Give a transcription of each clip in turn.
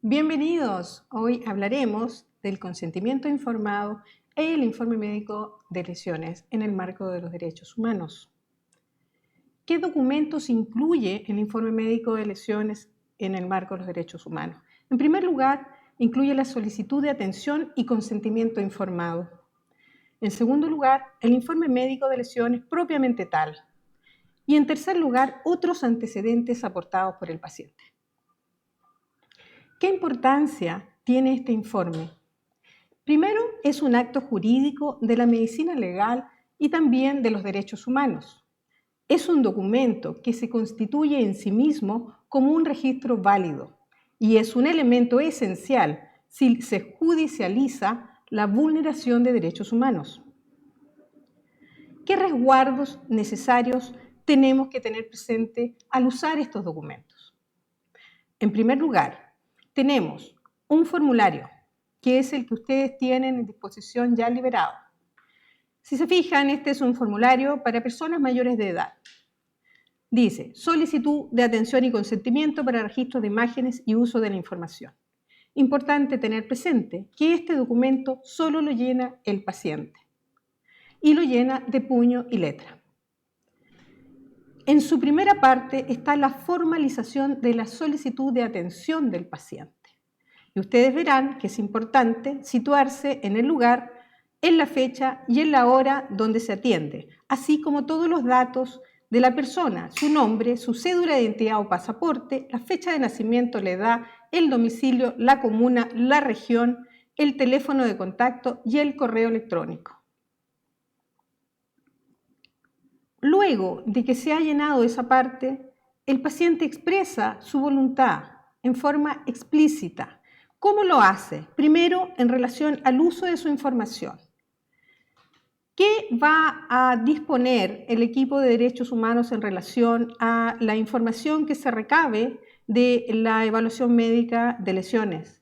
Bienvenidos. Hoy hablaremos del consentimiento informado e el informe médico de lesiones en el marco de los derechos humanos. ¿Qué documentos incluye el informe médico de lesiones en el marco de los derechos humanos? En primer lugar, incluye la solicitud de atención y consentimiento informado. En segundo lugar, el informe médico de lesiones propiamente tal. Y en tercer lugar, otros antecedentes aportados por el paciente. ¿Qué importancia tiene este informe? Primero, es un acto jurídico de la medicina legal y también de los derechos humanos. Es un documento que se constituye en sí mismo como un registro válido y es un elemento esencial si se judicializa la vulneración de derechos humanos. ¿Qué resguardos necesarios tenemos que tener presente al usar estos documentos? En primer lugar, tenemos un formulario, que es el que ustedes tienen en disposición ya liberado. Si se fijan, este es un formulario para personas mayores de edad. Dice, solicitud de atención y consentimiento para registro de imágenes y uso de la información. Importante tener presente que este documento solo lo llena el paciente y lo llena de puño y letra. En su primera parte está la formalización de la solicitud de atención del paciente. Y ustedes verán que es importante situarse en el lugar, en la fecha y en la hora donde se atiende, así como todos los datos de la persona, su nombre, su cédula de identidad o pasaporte, la fecha de nacimiento, la edad, el domicilio, la comuna, la región, el teléfono de contacto y el correo electrónico. Luego de que se ha llenado esa parte, el paciente expresa su voluntad en forma explícita. ¿Cómo lo hace? Primero, en relación al uso de su información. ¿Qué va a disponer el equipo de derechos humanos en relación a la información que se recabe de la evaluación médica de lesiones?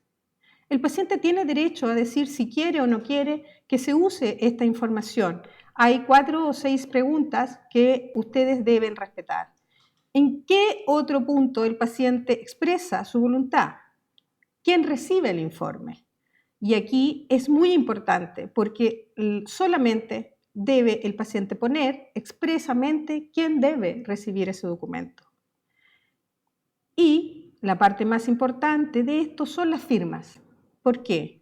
El paciente tiene derecho a decir si quiere o no quiere que se use esta información. Hay 4 o 6 preguntas que ustedes deben respetar. ¿En qué otro punto el paciente expresa su voluntad? ¿Quién recibe el informe? Y aquí es muy importante porque solamente debe el paciente poner expresamente quién debe recibir ese documento. Y la parte más importante de esto son las firmas. ¿Por qué?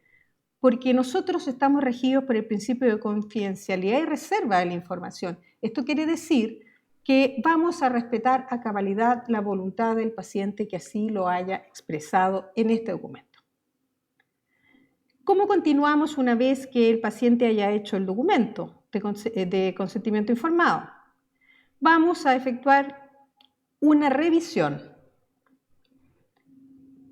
Porque nosotros estamos regidos por el principio de confidencialidad y reserva de la información. Esto quiere decir que vamos a respetar a cabalidad la voluntad del paciente que así lo haya expresado en este documento. ¿Cómo continuamos una vez que el paciente haya hecho el documento de consentimiento informado? Vamos a efectuar una revisión.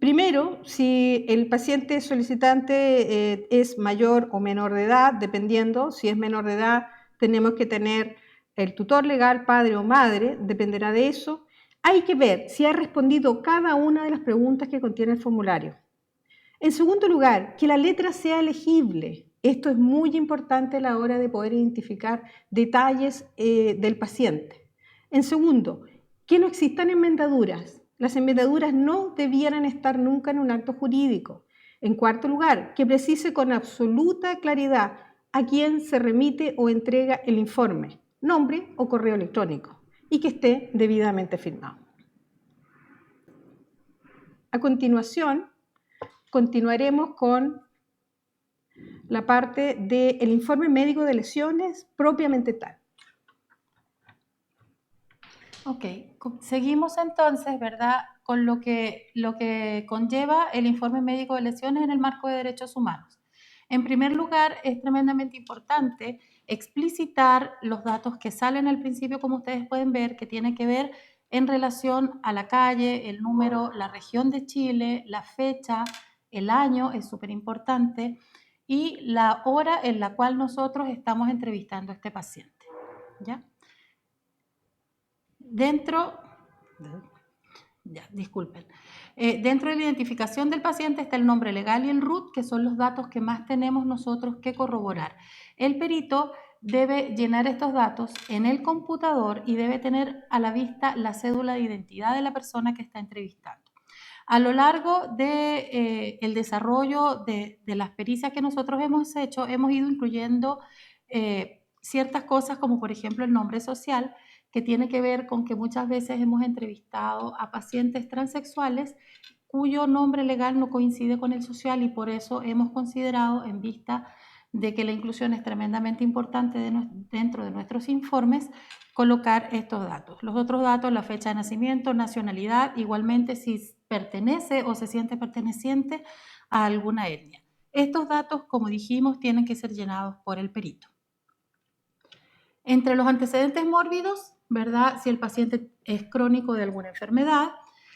Primero, si el paciente solicitante es mayor o menor de edad, dependiendo, si es menor de edad, tenemos que tener el tutor legal, padre o madre, dependerá de eso. Hay que ver si ha respondido cada una de las preguntas que contiene el formulario. En segundo lugar, que la letra sea legible. Esto es muy importante a la hora de poder identificar detalles del paciente. En segundo, que no existan enmendaduras. Las enmendaduras no debieran estar nunca en un acto jurídico. En cuarto lugar, que precise con absoluta claridad a quién se remite o entrega el informe, nombre o correo electrónico, y que esté debidamente firmado. A continuación, continuaremos con la parte del informe médico de lesiones propiamente tal. Ok, seguimos entonces, ¿verdad?, con lo que conlleva el informe médico de lesiones en el marco de derechos humanos. En primer lugar, es tremendamente importante explicitar los datos que salen al principio, como ustedes pueden ver, que tienen que ver en relación a la calle, el número, la región de Chile, la fecha, el año, es súper importante, y la hora en la cual nosotros estamos entrevistando a este paciente, ¿ya? Dentro de la identificación del paciente está el nombre legal y el RUT, que son los datos que más tenemos nosotros que corroborar. El perito debe llenar estos datos en el computador y debe tener a la vista la cédula de identidad de la persona que está entrevistando. A lo largo de el desarrollo de las pericias que nosotros hemos hecho, hemos ido incluyendo ciertas cosas como por ejemplo el nombre social, que tiene que ver con que muchas veces hemos entrevistado a pacientes transexuales cuyo nombre legal no coincide con el social y por eso hemos considerado, en vista de que la inclusión es tremendamente importante dentro de nuestros informes, colocar estos datos. Los otros datos, la fecha de nacimiento, nacionalidad, igualmente si pertenece o se siente perteneciente a alguna etnia. Estos datos, como dijimos, tienen que ser llenados por el perito. Entre los antecedentes mórbidos, ¿verdad? Si el paciente es crónico de alguna enfermedad,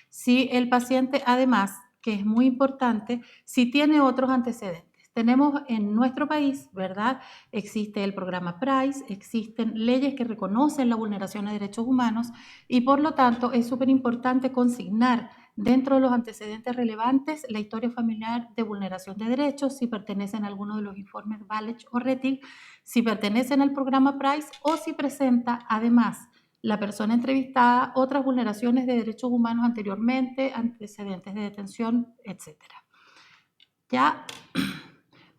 si el paciente, además, que es muy importante, si tiene otros antecedentes. Tenemos en nuestro país, ¿verdad? Existe el programa PRICE, existen leyes que reconocen la vulneración de derechos humanos y por lo tanto es súper importante consignar dentro de los antecedentes relevantes la historia familiar de vulneración de derechos, si pertenecen a alguno de los informes Valech o Rettig, si pertenecen al programa PRICE o si presenta además la persona entrevistada otras vulneraciones de derechos humanos anteriormente, antecedentes de detención, etc. ¿Ya?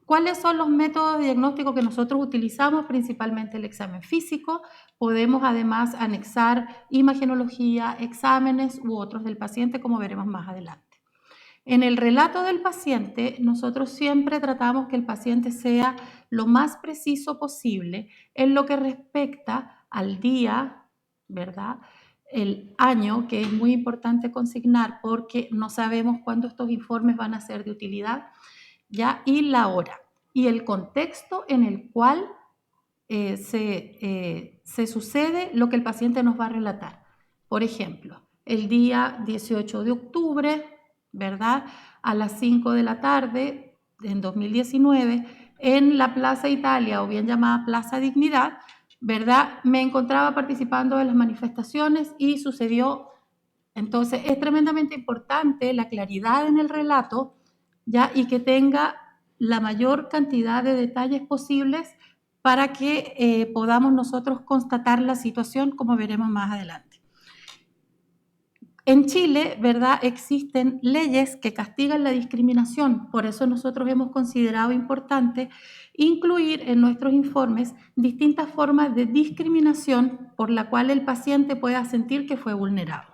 ¿Cuáles son los métodos de diagnóstico que nosotros utilizamos? Principalmente el examen físico. Podemos además anexar imagenología, exámenes u otros del paciente, como veremos más adelante. En el relato del paciente, nosotros siempre tratamos que el paciente sea lo más preciso posible en lo que respecta al día, ¿verdad? El año, que es muy importante consignar porque no sabemos cuándo estos informes van a ser de utilidad, ¿ya? Y la hora y el contexto en el cual se sucede lo que el paciente nos va a relatar. Por ejemplo, el día 18 de octubre, ¿verdad? A las 5 de la tarde, en 2019, en la Plaza Italia, o bien llamada Plaza Dignidad, ¿verdad? Me encontraba participando de las manifestaciones y sucedió. Entonces, es tremendamente importante la claridad en el relato, ¿ya? Y que tenga la mayor cantidad de detalles posibles para que podamos nosotros constatar la situación, como veremos más adelante. En Chile, ¿verdad?, existen leyes que castigan la discriminación, por eso nosotros hemos considerado importante incluir en nuestros informes distintas formas de discriminación por la cual el paciente pueda sentir que fue vulnerado.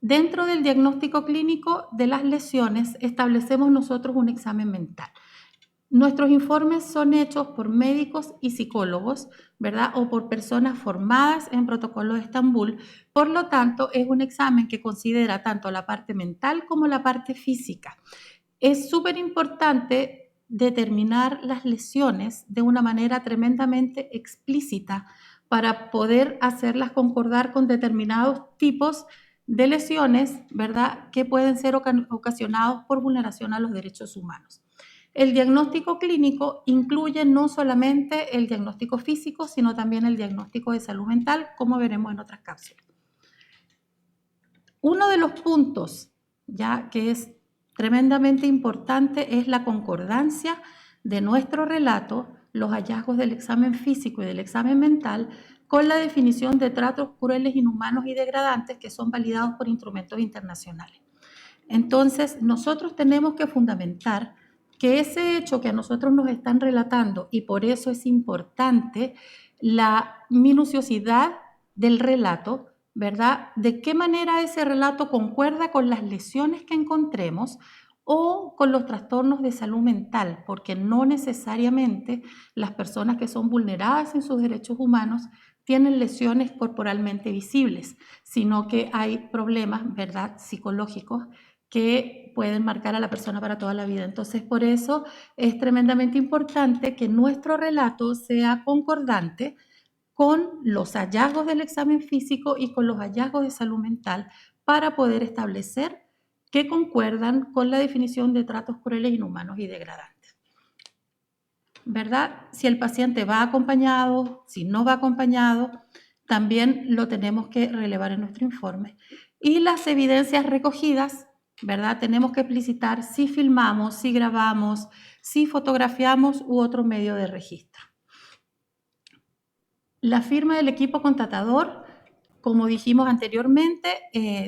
Dentro del diagnóstico clínico de las lesiones establecemos nosotros un examen mental. Nuestros informes son hechos por médicos y psicólogos, ¿verdad? O por personas formadas en protocolo de Estambul. Por lo tanto, es un examen que considera tanto la parte mental como la parte física. Es súper importante determinar las lesiones de una manera tremendamente explícita para poder hacerlas concordar con determinados tipos de lesiones, ¿verdad?, que pueden ser ocasionados por vulneración a los derechos humanos. El diagnóstico clínico incluye no solamente el diagnóstico físico, sino también el diagnóstico de salud mental, como veremos en otras cápsulas. Uno de los puntos, ya que es tremendamente importante, es la concordancia de nuestro relato, los hallazgos del examen físico y del examen mental, con la definición de tratos crueles, inhumanos y degradantes que son validados por instrumentos internacionales. Entonces, nosotros tenemos que fundamentar que ese hecho que a nosotros nos están relatando, y por eso es importante la minuciosidad del relato, ¿verdad? De qué manera ese relato concuerda con las lesiones que encontremos o con los trastornos de salud mental, porque no necesariamente las personas que son vulneradas en sus derechos humanos tienen lesiones corporalmente visibles, sino que hay problemas, ¿verdad?, psicológicos que pueden marcar a la persona para toda la vida. Entonces, por eso es tremendamente importante que nuestro relato sea concordante con los hallazgos del examen físico y con los hallazgos de salud mental para poder establecer que concuerdan con la definición de tratos crueles, inhumanos y degradantes. ¿Verdad? Si el paciente va acompañado, si no va acompañado, también lo tenemos que relevar en nuestro informe. Y las evidencias recogidas, ¿verdad? Tenemos que explicitar si filmamos, si grabamos, si fotografiamos u otro medio de registro. La firma del equipo contratador como dijimos anteriormente,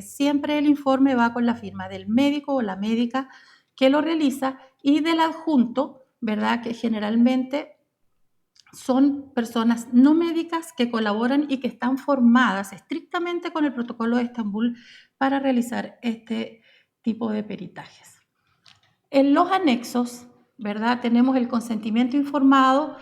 siempre el informe va con la firma del médico o la médica que lo realiza y del adjunto, ¿verdad? Que generalmente son personas no médicas que colaboran y que están formadas estrictamente con el protocolo de Estambul para realizar este tipo de peritajes. En los anexos, ¿verdad? Tenemos el consentimiento informado,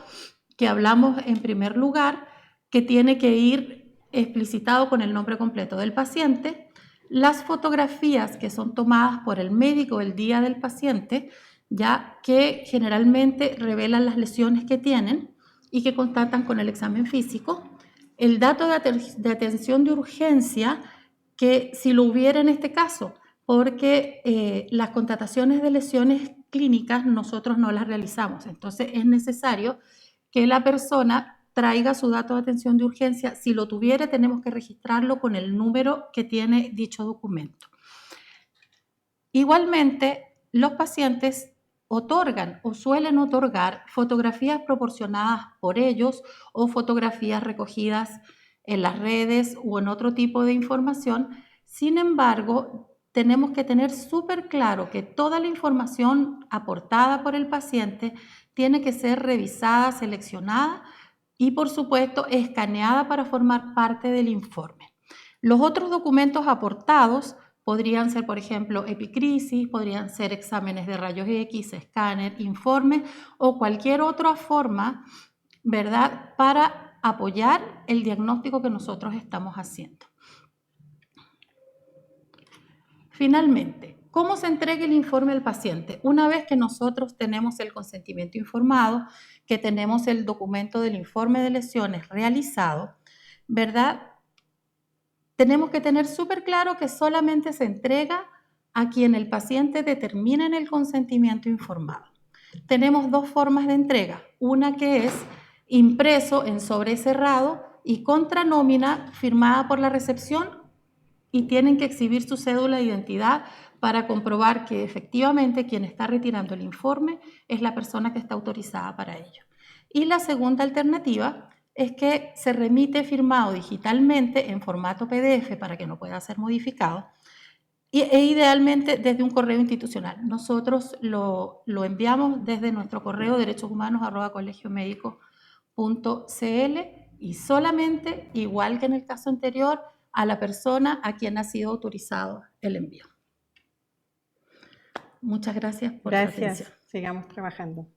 que hablamos en primer lugar, que tiene que ir explicitado con el nombre completo del paciente, las fotografías que son tomadas por el médico el día del paciente, ya que generalmente revelan las lesiones que tienen y que constatan con el examen físico, el dato de atención de urgencia, que si lo hubiera en este caso, porque las constataciones de lesiones clínicas nosotros no las realizamos, entonces es necesario que la persona traiga su dato de atención de urgencia. Si lo tuviera, tenemos que registrarlo con el número que tiene dicho documento. Igualmente, los pacientes otorgan o suelen otorgar fotografías proporcionadas por ellos o fotografías recogidas en las redes o en otro tipo de información. Sin embargo, tenemos que tener súper claro que toda la información aportada por el paciente tiene que ser revisada, seleccionada y, por supuesto, escaneada para formar parte del informe. Los otros documentos aportados podrían ser, por ejemplo, epicrisis, podrían ser exámenes de rayos X, escáner, informe o cualquier otra forma, ¿verdad?, para apoyar el diagnóstico que nosotros estamos haciendo. Finalmente, ¿cómo se entrega el informe al paciente? Una vez que nosotros tenemos el consentimiento informado, que tenemos el documento del informe de lesiones realizado, ¿verdad?, tenemos que tener súper claro que solamente se entrega a quien el paciente determine en el consentimiento informado. Tenemos dos formas de entrega, una que es impreso en sobre cerrado y contra nómina firmada por la recepción, y tienen que exhibir su cédula de identidad para comprobar que efectivamente quien está retirando el informe es la persona que está autorizada para ello. Y la segunda alternativa es que se remite firmado digitalmente en formato PDF para que no pueda ser modificado e idealmente desde un correo institucional. Nosotros lo enviamos desde nuestro correo derechoshumanos@colegiomédico.cl y solamente, igual que en el caso anterior, a la persona a quien ha sido autorizado el envío. Muchas gracias por su atención. Gracias, sigamos trabajando.